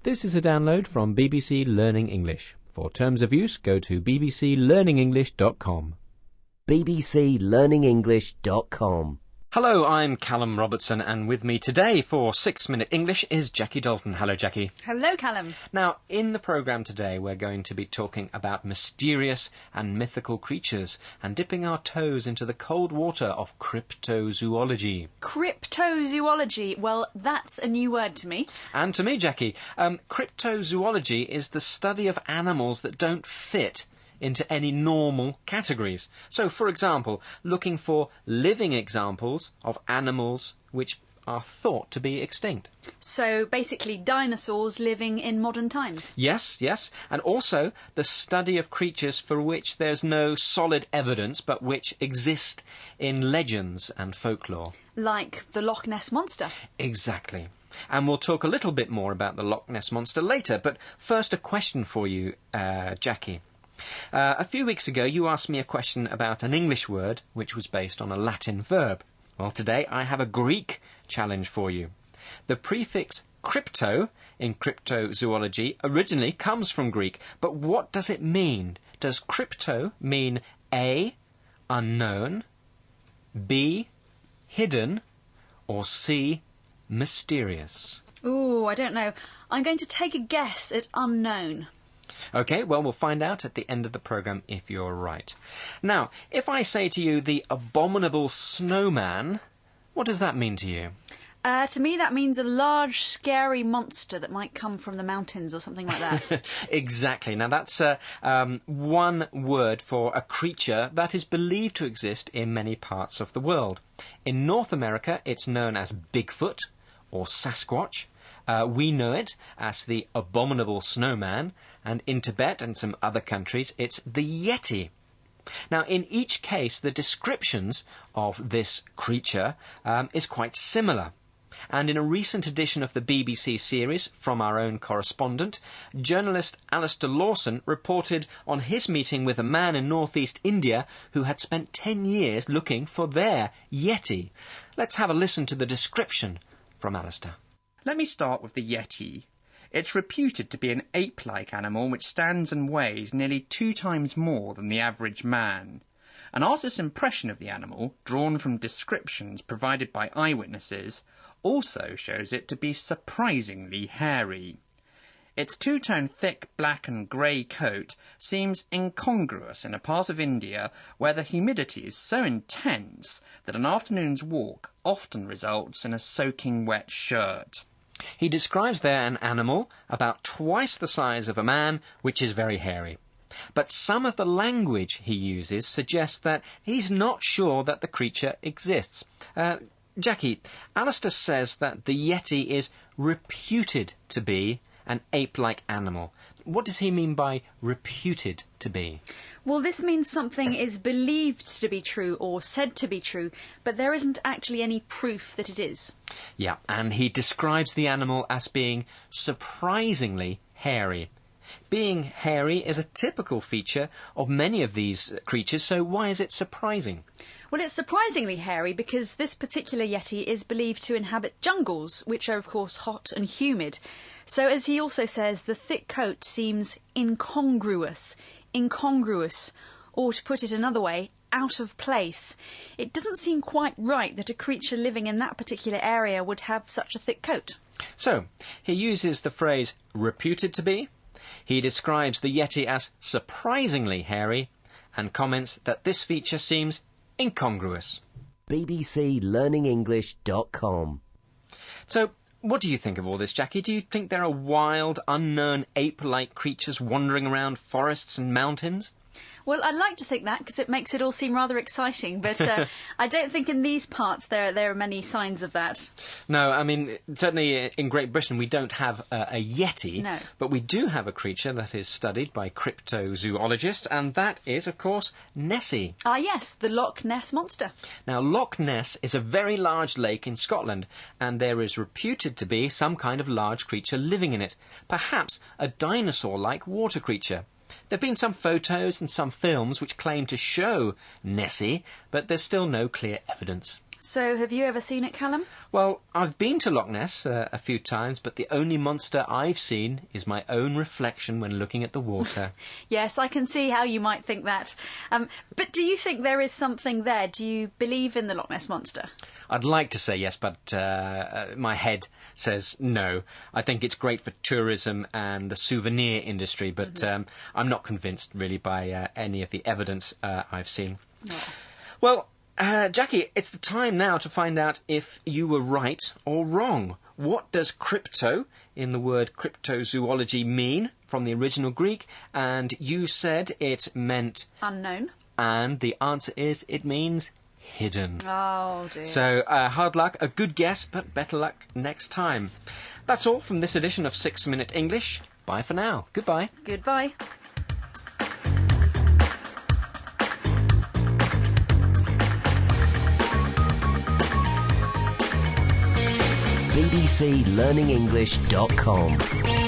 This is a download from BBC Learning English. For terms of use, go to bbclearningenglish.com. bbclearningenglish.com. Hello, I'm Callum Robertson, and with me today for 6 Minute English is Jackie Dalton. Hello, Jackie. Hello, Callum. Now, in the programme today, we're going to be talking about mysterious and mythical creatures and dipping our toes into the cold water of cryptozoology. Cryptozoology. Well, that's a new word to me. And to me, Jackie, cryptozoology is the study of animals that don't fit into any normal categories. So, for example, looking for living examples of animals which are thought to be extinct. So, basically, dinosaurs living in modern times. Yes, and also the study of creatures for which there's no solid evidence but which exist in legends and folklore. Like the Loch Ness Monster. Exactly. And we'll talk a little bit more about the Loch Ness Monster later, but first a question for you, Jackie. A few weeks ago you asked me a question about an English word which was based on a Latin verb. Well, today I have a Greek challenge for you. The prefix crypto in cryptozoology originally comes from Greek, but what does it mean? Does crypto mean A, unknown, B, hidden, or C, mysterious? Ooh, I don't know. I'm going to take a guess at unknown. OK, well, we'll find out at the end of the programme if you're right. Now, if I say to you the Abominable Snowman, what does that mean to you? To me, that means a large, scary monster that might come from the mountains or something like that. Exactly. Now, that's one word for a creature that is believed to exist in many parts of the world. In North America, it's known as Bigfoot or Sasquatch. We know it as the Abominable Snowman, and in Tibet and some other countries, it's the Yeti. Now, in each case, the descriptions of this creature is quite similar. And in a recent edition of the BBC series from our own correspondent, journalist Alistair Lawson reported on his meeting with a man in northeast India who had spent 10 years looking for their Yeti. Let's have a listen to the description from Alistair. Let me start with the Yeti. It's reputed to be an ape-like animal which stands and weighs nearly 2 times more than the average man. An artist's impression of the animal, drawn from descriptions provided by eyewitnesses, also shows it to be surprisingly hairy. Its two-tone thick black and grey coat seems incongruous in a part of India where the humidity is so intense that an afternoon's walk often results in a soaking wet shirt. He describes there an animal about twice the size of a man, which is very hairy. But some of the language he uses suggests that he's not sure that the creature exists. Jackie, Alistair says that the Yeti is reputed to be an ape-like animal. What does he mean by reputed to be? Well, this means something is believed to be true or said to be true, but there isn't actually any proof that it is. Yeah, and he describes the animal as being surprisingly hairy. Being hairy is a typical feature of many of these creatures, so why is it surprising? Well, it's surprisingly hairy because this particular Yeti is believed to inhabit jungles, which are, of course, hot and humid. So, as he also says, the thick coat seems incongruous, or to put it another way, out of place. It doesn't seem quite right that a creature living in that particular area would have such a thick coat. So, he uses the phrase reputed to be. He describes the Yeti as surprisingly hairy and comments that this feature seems incongruous. bbclearningenglish.com. So, what do you think of all this, Jackie? Do you think there are wild, unknown, ape-like creatures wandering around forests and mountains? Well, I'd like to think that because it makes it all seem rather exciting, but I don't think in these parts there are many signs of that. No, I mean, certainly in Great Britain we don't have a Yeti, no. But we do have a creature that is studied by cryptozoologists, and that is, of course, Nessie. Ah, yes, the Loch Ness Monster. Now, Loch Ness is a very large lake in Scotland, and there is reputed to be some kind of large creature living in it, perhaps a dinosaur-like water creature. There have been some photos and some films which claim to show Nessie, but there's still no clear evidence. So, have you ever seen it, Callum? Well, I've been to Loch Ness a few times, but the only monster I've seen is my own reflection when looking at the water. Yes, I can see how you might think that. But do you think there is something there? Do you believe in the Loch Ness Monster? I'd like to say yes, but my head says no. I think it's great for tourism and the souvenir industry, but I'm not convinced really by any of the evidence I've seen. No. Well, Jackie, it's the time now to find out if you were right or wrong. What does crypto in the word cryptozoology mean from the original Greek? And you said it meant... Unknown. And the answer is it means hidden. Oh, dear. So, hard luck, a good guess, but better luck next time. Yes. That's all from this edition of 6 Minute English. Bye for now. Goodbye. Goodbye. bbclearningenglish.com